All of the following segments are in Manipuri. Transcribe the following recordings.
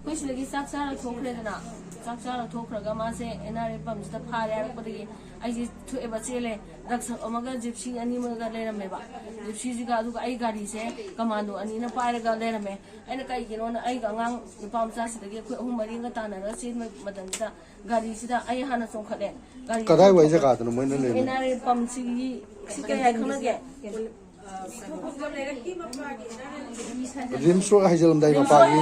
kuis lagi saksa thokre dana saksa thokraga ma se enare pam sta phare ar padi ai ji thu e bachele raksa omaga gypsy ani maga lerame ba gypsy ji ga du ai gari se commando ani na paira ga lerame aina kai gino na ai ga ngang pam sa sidagi khu ahum mari ga tana ra sin madan da gari sida ai hana song khade gari kadai wai jaga tu mo ne enare pam si kaya khana ge rim so hajalam dai ma pa ni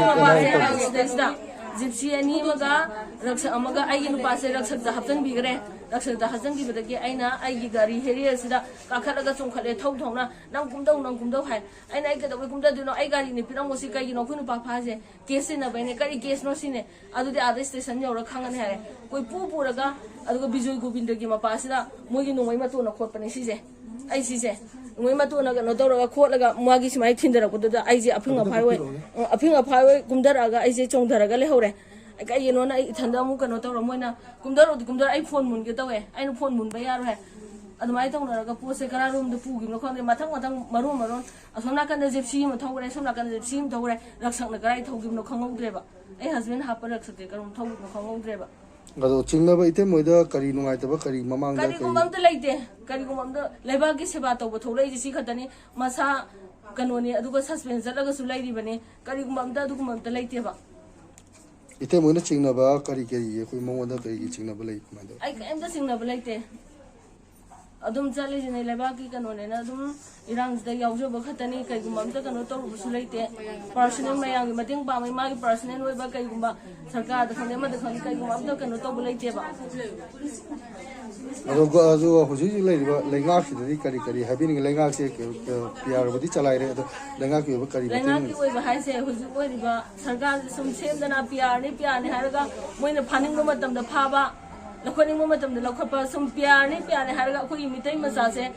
gypsy ani maga raksa amaga ai nu pa se raksa da haptan bi gre raksa da hasan gi badagi aina ai gi gari heriya sida ka khalaga chung khale thau thongna nang kumdau hai aina ai ga da kumda du no ai gari ni pirang mosi kai gi no khunu pa pha je case na bane kari case no sine adu de other station yaura khangan hare koi pu raga adu ga bijoy gobind gi ma pa sida moi gi no mai ma to na khot pani si je ai si je moi ma to na ga no do raga khot laga ma gi simai thindara ko da ai je aphinga phai kumdara ga ai je chong dara ga le hore cái gì nó này thằng đó muốn cái nó tao rồi mới na cũng đó ai phone muốn cái tao ấy anh phone muốn bây giờ rồi anh mai tao là cái post cái room được phụ cái nó không mà thằng marum à xong là cái này gypsy mà thâu cái xong là cái gypsy mà thâu cái ਰੱਖ sang là cái thâu cái nó không ngâu ba ai husband hấp ਰੱਖ सकते cái thâu nó không ngâu ba gado chingna ba ite moida kari nungai ta ba kari mamang da kari kumam ta leite kari kumam ta leba ki seba to ba tholai ji si khatani masa kanoni adu ba suspense la su lai ri bane kari kumam ta adu kumam ta leite ba ite moina chingna ba kari koi mong da kari chingna ba lai ma da ai em da chingna ba leite adum chale jine leba ki kanone na adum irang da yaujo ba khatani kai kumam ta kano to su leite personal mayang mating ba mai ma ki personal oi ba kai kumba sarkar da khane ma da khane kai kumam ta kano to ba leite ba ado Houjik lai ba lenga ki di kari habin lenga se pyar ba di chalai re ado lenga ki ba kari lenga ki oi ba hai se Houjik oi ba sarkar sum sem da na pyar ni haraga moina phaning ma matam da pha ba lakhoni ma matam da lakhapa sum pyar ni haraga khoi mitai ma sa se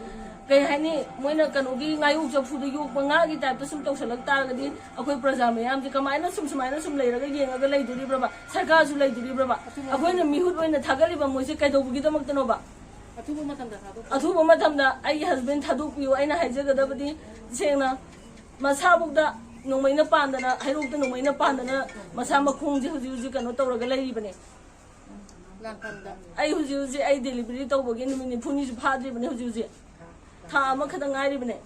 kai hani moina kanu gi ngayu jo phu du yu ba nga gi type sum tok salak tar ga di akhoi praja mayam ji kamaina sum lai raga yenga ga lai duri ba sarkar su lai duri ba akhoi na mihut oina thagari ba moi se kai do gi da mak ta no ba athuba matam da ai husband thadu piu aina haje ga da badi sengna masa buk da nongmaina pandana hairuk da nongmaina pandana masa makhung ji huji kanu tawraga lai bane ai huji ai delivery tawbagi numini phuni ju phadri bane huji tha ama khada ngai ri bane